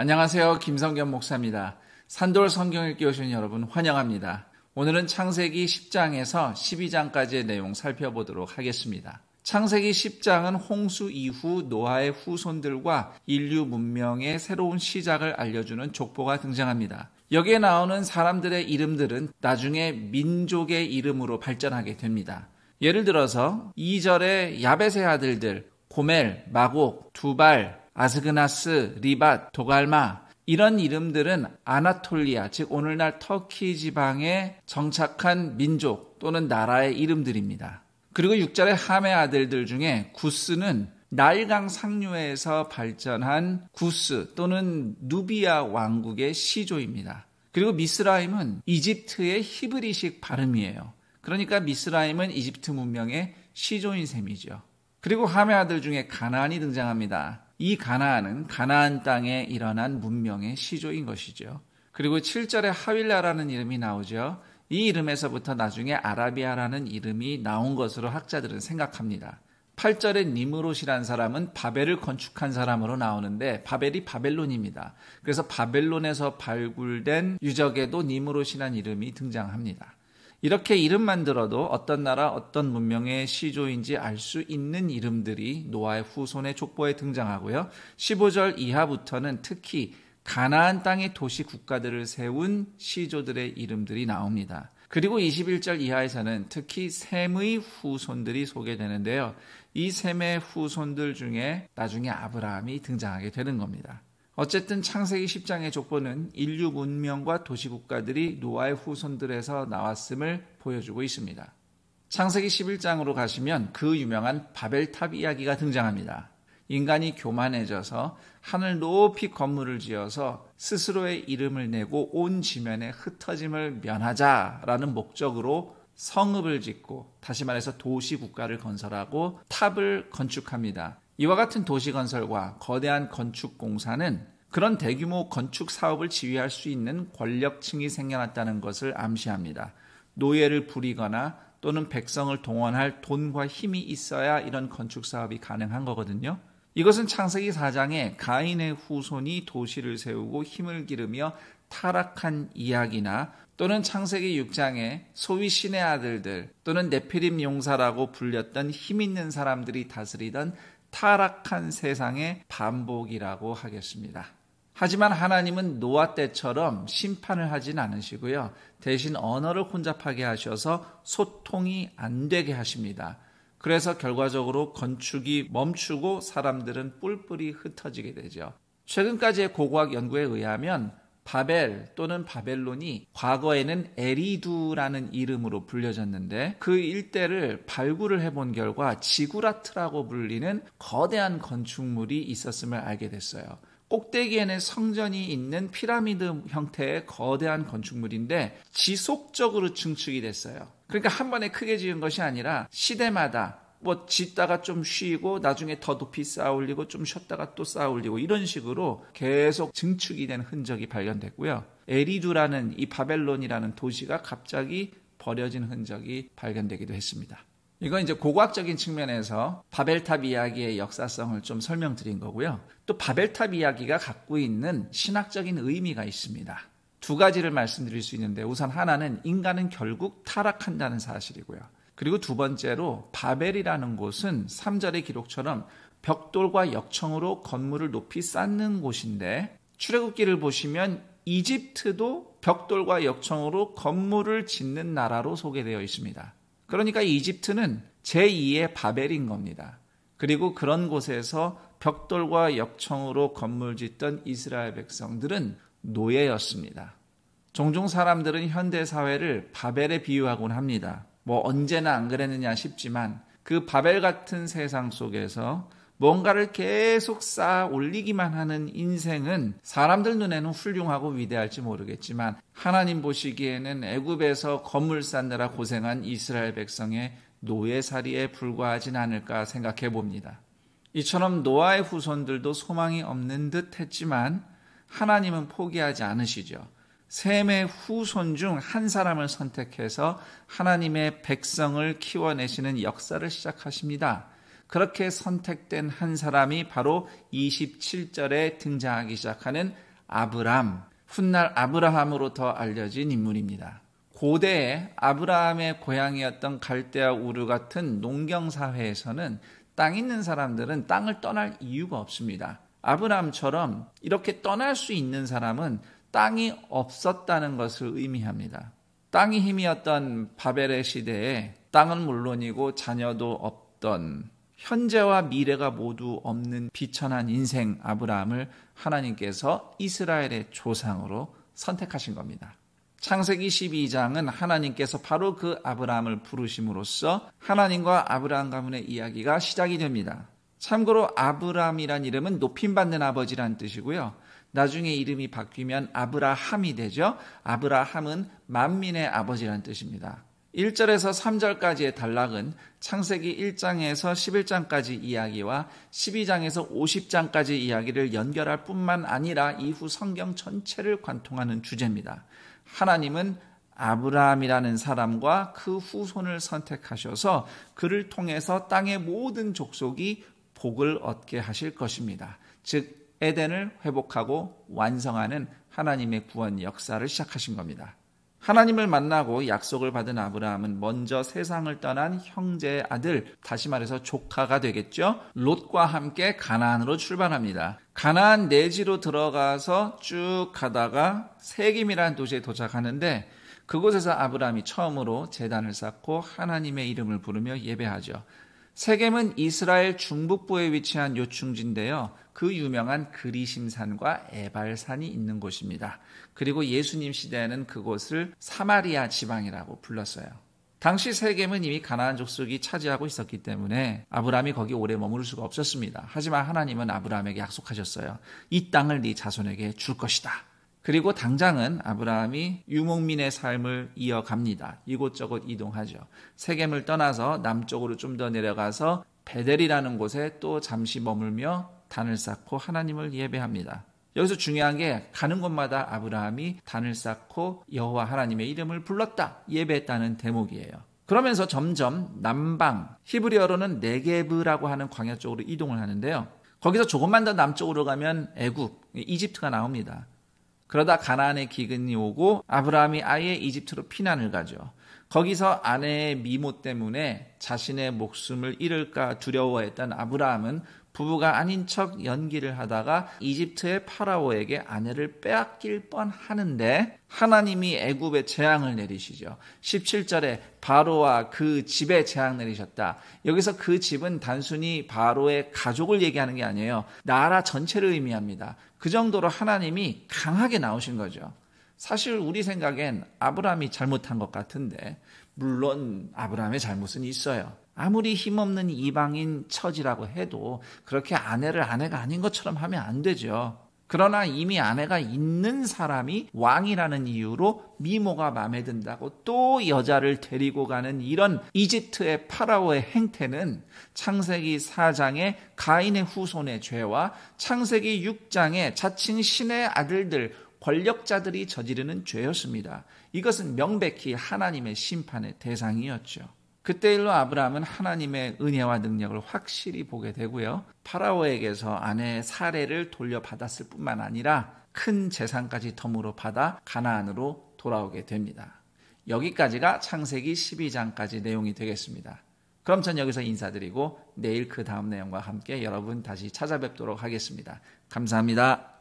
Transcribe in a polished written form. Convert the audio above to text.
안녕하세요. 김성겸 목사입니다. 산돌 성경 읽기 오신 여러분 환영합니다. 오늘은 창세기 10장에서 12장까지의 내용 살펴보도록 하겠습니다. 창세기 10장은 홍수 이후 노아의 후손들과 인류 문명의 새로운 시작을 알려주는 족보가 등장합니다. 여기에 나오는 사람들의 이름들은 나중에 민족의 이름으로 발전하게 됩니다. 예를 들어서 2절의 야벳의 아들들 고멜, 마곡, 두발, 아스그나스, 리밧, 도갈마 이런 이름들은 아나톨리아, 즉 오늘날 터키 지방에 정착한 민족 또는 나라의 이름들입니다. 그리고 6절의 함의 아들들 중에 구스는 나일강 상류에서 발전한 구스 또는 누비아 왕국의 시조입니다. 그리고 미스라임은 이집트의 히브리식 발음이에요. 그러니까 미스라임은 이집트 문명의 시조인 셈이죠. 그리고 함의 아들 중에 가나안이 등장합니다. 이 가나안은 가나안 땅에 일어난 문명의 시조인 것이죠. 그리고 7절에 하윌라라는 이름이 나오죠. 이 이름에서부터 나중에 아라비아라는 이름이 나온 것으로 학자들은 생각합니다. 8절에 니므롯이라는 사람은 바벨을 건축한 사람으로 나오는데 바벨이 바벨론입니다. 그래서 바벨론에서 발굴된 유적에도 니므롯이라는 이름이 등장합니다. 이렇게 이름만 들어도 어떤 나라 어떤 문명의 시조인지 알 수 있는 이름들이 노아의 후손의 족보에 등장하고요. 15절 이하부터는 특히 가나안 땅의 도시 국가들을 세운 시조들의 이름들이 나옵니다. 그리고 21절 이하에서는 특히 셈의 후손들이 소개되는데요. 이 셈의 후손들 중에 나중에 아브라함이 등장하게 되는 겁니다. 어쨌든 창세기 10장의 족보는 인류 문명과 도시국가들이 노아의 후손들에서 나왔음을 보여주고 있습니다. 창세기 11장으로 가시면 그 유명한 바벨탑 이야기가 등장합니다. 인간이 교만해져서 하늘 높이 건물을 지어서 스스로의 이름을 내고 온 지면에 흩어짐을 면하자라는 목적으로 성읍을 짓고 다시 말해서 도시국가를 건설하고 탑을 건축합니다. 이와 같은 도시 건설과 거대한 건축 공사는 그런 대규모 건축 사업을 지휘할 수 있는 권력층이 생겨났다는 것을 암시합니다. 노예를 부리거나 또는 백성을 동원할 돈과 힘이 있어야 이런 건축 사업이 가능한 거거든요. 이것은 창세기 4장에 가인의 후손이 도시를 세우고 힘을 기르며 타락한 이야기나 또는 창세기 6장에 소위 신의 아들들 또는 네피림 용사라고 불렸던 힘있는 사람들이 다스리던 타락한 세상의 반복이라고 하겠습니다. 하지만 하나님은 노아 때처럼 심판을 하진 않으시고요. 대신 언어를 혼잡하게 하셔서 소통이 안 되게 하십니다. 그래서 결과적으로 건축이 멈추고 사람들은 뿔뿔이 흩어지게 되죠. 최근까지의 고고학 연구에 의하면 바벨 또는 바벨론이 과거에는 에리두라는 이름으로 불려졌는데 그 일대를 발굴을 해본 결과 지구라트라고 불리는 거대한 건축물이 있었음을 알게 됐어요. 꼭대기에는 성전이 있는 피라미드 형태의 거대한 건축물인데 지속적으로 증축이 됐어요. 그러니까 한 번에 크게 지은 것이 아니라 시대마다 짓다가 좀 쉬고 나중에 더 높이 쌓아 올리고 좀 쉬었다가 또 쌓아 올리고 이런 식으로 계속 증축이 된 흔적이 발견됐고요. 에리두라는 이 바벨론이라는 도시가 갑자기 버려진 흔적이 발견되기도 했습니다. 이건 이제 고고학적인 측면에서 바벨탑 이야기의 역사성을 좀 설명드린 거고요. 또 바벨탑 이야기가 갖고 있는 신학적인 의미가 있습니다. 두 가지를 말씀드릴 수 있는데 우선 하나는 인간은 결국 타락한다는 사실이고요. 그리고 두 번째로 바벨이라는 곳은 3절의 기록처럼 벽돌과 역청으로 건물을 높이 쌓는 곳인데 출애굽기를 보시면 이집트도 벽돌과 역청으로 건물을 짓는 나라로 소개되어 있습니다. 그러니까 이집트는 제2의 바벨인 겁니다. 그리고 그런 곳에서 벽돌과 역청으로 건물 짓던 이스라엘 백성들은 노예였습니다. 종종 사람들은 현대사회를 바벨에 비유하곤 합니다. 언제나 안 그랬느냐 싶지만 그 바벨 같은 세상 속에서 뭔가를 계속 쌓아 올리기만 하는 인생은 사람들 눈에는 훌륭하고 위대할지 모르겠지만 하나님 보시기에는 애굽에서 건물 쌓느라 고생한 이스라엘 백성의 노예살이에 불과하진 않을까 생각해 봅니다. 이처럼 노아의 후손들도 소망이 없는 듯 했지만 하나님은 포기하지 않으시죠. 셈의 후손 중 한 사람을 선택해서 하나님의 백성을 키워내시는 역사를 시작하십니다. 그렇게 선택된 한 사람이 바로 27절에 등장하기 시작하는 아브람, 훗날 아브라함으로 더 알려진 인물입니다. 고대에 아브라함의 고향이었던 갈대아 우르 같은 농경사회에서는 땅 있는 사람들은 땅을 떠날 이유가 없습니다. 아브라함처럼 이렇게 떠날 수 있는 사람은 땅이 없었다는 것을 의미합니다. 땅이 힘이었던 바벨의 시대에 땅은 물론이고 자녀도 없던 현재와 미래가 모두 없는 비천한 인생 아브라함을 하나님께서 이스라엘의 조상으로 선택하신 겁니다. 창세기 12장은 하나님께서 바로 그 아브라함을 부르심으로써 하나님과 아브라함 가문의 이야기가 시작이 됩니다. 참고로 아브라함이란 이름은 높임받는 아버지란 뜻이고요. 나중에 이름이 바뀌면 아브라함이 되죠. 아브라함은 만민의 아버지란 뜻입니다. 1절에서 3절까지의 단락은 창세기 1장에서 11장까지 이야기와 12장에서 50장까지 이야기를 연결할 뿐만 아니라 이후 성경 전체를 관통하는 주제입니다. 하나님은 아브라함이라는 사람과 그 후손을 선택하셔서 그를 통해서 땅의 모든 족속이 복을 얻게 하실 것입니다. 즉 에덴을 회복하고 완성하는 하나님의 구원 역사를 시작하신 겁니다. 하나님을 만나고 약속을 받은 아브라함은 먼저 세상을 떠난 형제의 아들, 다시 말해서 조카가 되겠죠. 롯과 함께 가나안으로 출발합니다. 가나안 내지로 들어가서 쭉 가다가 세겜이라는 도시에 도착하는데 그곳에서 아브라함이 처음으로 제단을 쌓고 하나님의 이름을 부르며 예배하죠. 세겜은 이스라엘 중북부에 위치한 요충지인데요. 그 유명한 그리심산과 에발산이 있는 곳입니다. 그리고 예수님 시대에는 그곳을 사마리아 지방이라고 불렀어요. 당시 세겜은 이미 가나안 족속이 차지하고 있었기 때문에 아브라함이 거기 오래 머무를 수가 없었습니다. 하지만 하나님은 아브라함에게 약속하셨어요. 이 땅을 네 자손에게 줄 것이다. 그리고 당장은 아브라함이 유목민의 삶을 이어갑니다. 이곳저곳 이동하죠. 세겜을 떠나서 남쪽으로 좀 더 내려가서 베델이라는 곳에 또 잠시 머물며 단을 쌓고 하나님을 예배합니다. 여기서 중요한 게 가는 곳마다 아브라함이 단을 쌓고 여호와 하나님의 이름을 불렀다, 예배했다는 대목이에요. 그러면서 점점 남방, 히브리어로는 네게브라고 하는 광야 쪽으로 이동을 하는데요. 거기서 조금만 더 남쪽으로 가면 애굽, 이집트가 나옵니다. 그러다 가나안의 기근이 오고 아브라함이 아예 이집트로 피난을 가죠. 거기서 아내의 미모 때문에 자신의 목숨을 잃을까 두려워했던 아브라함은 부부가 아닌 척 연기를 하다가 이집트의 파라오에게 아내를 빼앗길 뻔하는데 하나님이 애굽에 재앙을 내리시죠. 17절에 바로와 그 집에 재앙 내리셨다. 여기서 그 집은 단순히 바로의 가족을 얘기하는 게 아니에요. 나라 전체를 의미합니다. 그 정도로 하나님이 강하게 나오신 거죠. 사실 우리 생각엔 아브라함이 잘못한 것 같은데 물론 아브라함의 잘못은 있어요. 아무리 힘없는 이방인 처지라고 해도 그렇게 아내를 아내가 아닌 것처럼 하면 안 되죠. 그러나 이미 아내가 있는 사람이 왕이라는 이유로 미모가 마음에 든다고 또 여자를 데리고 가는 이런 이집트의 파라오의 행태는 창세기 4장의 가인의 후손의 죄와 창세기 6장의 자칭 신의 아들들, 권력자들이 저지르는 죄였습니다. 이것은 명백히 하나님의 심판의 대상이었죠. 그때 일로 아브라함은 하나님의 은혜와 능력을 확실히 보게 되고요. 파라오에게서 아내의 사례를 돌려받았을 뿐만 아니라 큰 재산까지 덤으로 받아 가나안으로 돌아오게 됩니다. 여기까지가 창세기 12장까지 내용이 되겠습니다. 그럼 전 여기서 인사드리고 내일 그 다음 내용과 함께 여러분 다시 찾아뵙도록 하겠습니다. 감사합니다.